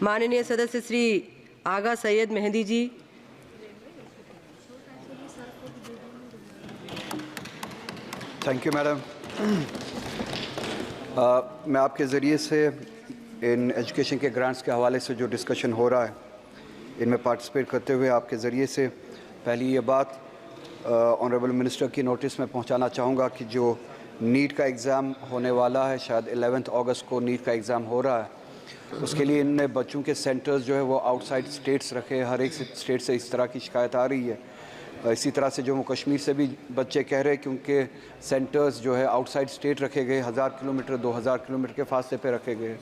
माननीय सदस्य Shri Aga Syed Mehdi ji. Thank you madam. मैं आपके ज़रिए से इन एजुकेशन के ग्रांट्स के हवाले से जो डिस्कशन हो रहा है इनमें पार्टिसिपेट करते हुए आपके ज़रिए से पहली ये बात ऑनरेबल मिनिस्टर की नोटिस में पहुंचाना चाहूँगा कि जो नीट का एग्ज़ाम होने वाला है, शायद 11 अगस्त को नीट का एग्ज़ाम हो रहा है, उसके लिए इनने बच्चों के सेंटर्स जो है वो आउटसाइड स्टेट्स रखे। हर एक स्टेट से इस तरह की शिकायत आ रही है। इसी तरह से जम्मू कश्मीर से भी बच्चे कह रहे हैं कि उनके सेंटर्स जो है आउटसाइड स्टेट रखे गए, 1000 किलोमीटर 2000 किलोमीटर के फासले पे रखे गए।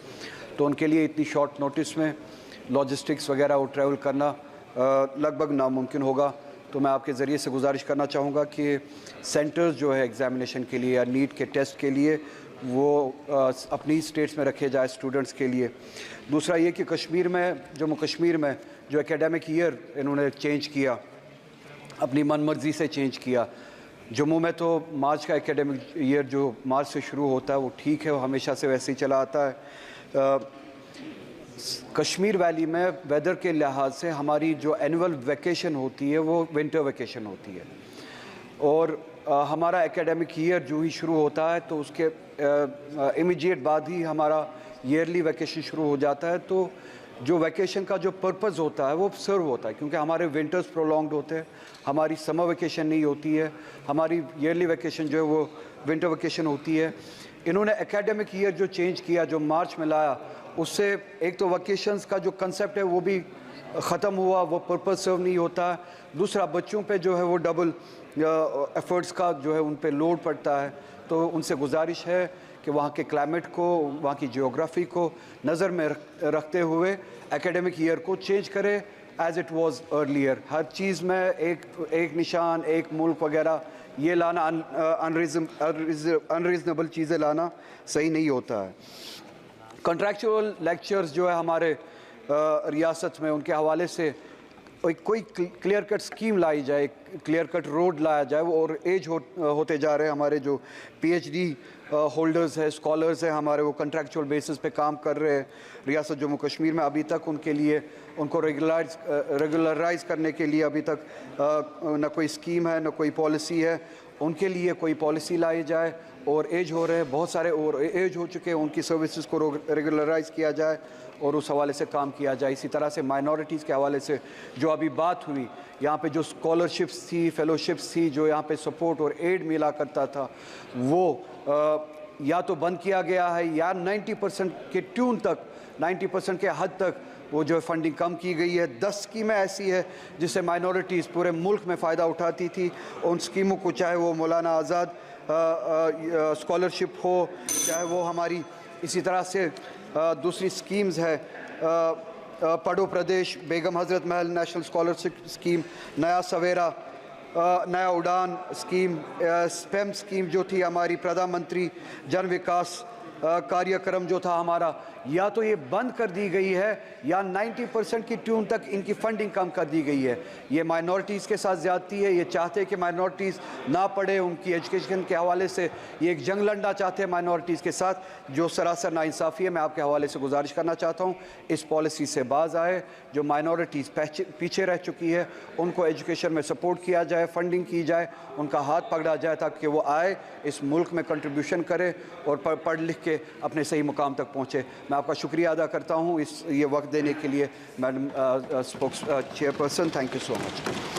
तो उनके लिए इतनी शॉर्ट नोटिस में लॉजिस्टिक्स वगैरह वो ट्रैवल करना लगभग नामुमकिन होगा। तो मैं आपके ज़रिए से गुजारिश करना चाहूँगा कि सेंटर्स जो है एग्ज़ामिनेशन के लिए या नीट के टेस्ट के लिए वो अपनी स्टेट्स में रखे जाए स्टूडेंट्स के लिए। दूसरा ये कि कश्मीर में, जम्मू कश्मीर में जो एकेडमिक ईयर इन्होंने चेंज किया, अपनी मनमर्जी से चेंज किया। जम्मू में तो मार्च का एकेडमिक ईयर जो मार्च से शुरू होता है वो ठीक है, वो हमेशा से वैसे ही चला आता है। कश्मीर वैली में वेदर के लिहाज से हमारी जो एनुअल वैकेशन होती है वो विंटर वैकेशन होती है, और हमारा एकेडमिक ईयर जो ही शुरू होता है तो उसके इमीडिएट बाद ही हमारा ईयरली वैकेशन शुरू हो जाता है। तो जो वैकेशन का जो पर्पज़ होता है वो सर्व होता है, क्योंकि हमारे विंटर्स प्रोलॉन्ग्ड होते हैं, हमारी समर वैकेशन नहीं होती है, हमारी ईयरली वैकेशन जो है वो विंटर वैकेशन होती है। इन्होंने एकेडमिक ईयर जो चेंज किया, जो मार्च में लाया, उससे एक तो वैकेशंस का जो कंसेप्ट है वो भी ख़त्म हुआ, वो पर्पज़ सर्व नहीं होता है। दूसरा, बच्चों पे जो है वो डबल एफर्ट्स का जो है उन पे लोड पड़ता है। तो उनसे गुजारिश है कि वहाँ के क्लाइमेट को, वहाँ की जियोग्राफी को नज़र में रखते हुए एकेडमिक ईयर को चेंज करें एज़ इट वाज अर्लियर। हर चीज़ में एक निशान, एक मुल्क वगैरह ये लाना, अनरीज़नेबल चीज़ें लाना सही नहीं होता है। कॉन्ट्रैक्चुअल लेक्चर्स जो है हमारे रियासत में, उनके हवाले से कोई क्लियर कट स्कीम लाई जाए, क्लियर कट रोड लाया जाए। और एज होते जा रहे हैं हमारे जो पीएचडी होल्डर्स हैं, स्कॉलर्स हैं हमारे, वो कॉन्ट्रैक्चुअल बेसिस पे काम कर रहे हैं रियासत जम्मू कश्मीर में। अभी तक उनके लिए, उनको रेगुलराइज करने के लिए अभी तक न कोई स्कीम है, न कोई पॉलिसी है। उनके लिए कोई पॉलिसी लाई जाए। और एज हो रहे हैं बहुत सारे, और एज हो चुके हैं, उनकी सर्विसेज को रेगुलराइज किया जाए और उस हवाले से काम किया जाए। इसी तरह से माइनॉरिटीज़ के हवाले से जो अभी बात हुई, यहाँ पे जो स्कॉलरशिप्स थी, फेलोशिप्स थी, जो यहाँ पे सपोर्ट और एड मिला करता था, वो या तो बंद किया गया है या 90% के ट्यून तक, 90% के हद तक वो जो फंडिंग कम की गई है। 10 स्कीमें ऐसी है जिससे माइनॉरिटीज़ पूरे मुल्क में फ़ायदा उठाती थी। उन स्कीमों को, चाहे वो मौलाना आज़ाद स्कॉलरशिप हो, चाहे वो हमारी इसी तरह से दूसरी स्कीम्स है, पढ़ो प्रदेश, बेगम हज़रत महल नेशनल स्कॉलरशिप स्कीम, नया सवेरा, नया उड़ान स्कीम, स्पेम स्कीम जो थी हमारी, प्रधानमंत्री जन विकास कार्यक्रम जो था हमारा, या तो ये बंद कर दी गई है या 90% की ट्यून तक इनकी फंडिंग कम कर दी गई है। ये माइनॉरिटीज़ के साथ ज़्यादती है। ये चाहते हैं कि माइनॉरिटीज़ ना पढ़े, उनकी एजुकेशन के हवाले से ये एक जंग लड़ना चाहते हैं माइनॉरिटीज़ के साथ, जो सरासर नाइंसाफ़ी है। मैं आपके हवाले से गुजारिश करना चाहता हूँ इस पॉलिसी से बाज आए। जो माइनॉरिटीज़ पीछे रह चुकी है उनको एजुकेशन में सपोर्ट किया जाए, फंडिंग की जाए, उनका हाथ पकड़ा जाए ताकि वो आए, इस मुल्क में कंट्रीब्यूशन करे और पढ़ लिख के अपने सही मुकाम तक पहुँचे। मैं आपका शुक्रिया अदा करता हूँ ये वक्त देने के लिए madam spokes chairperson. Thank you so much.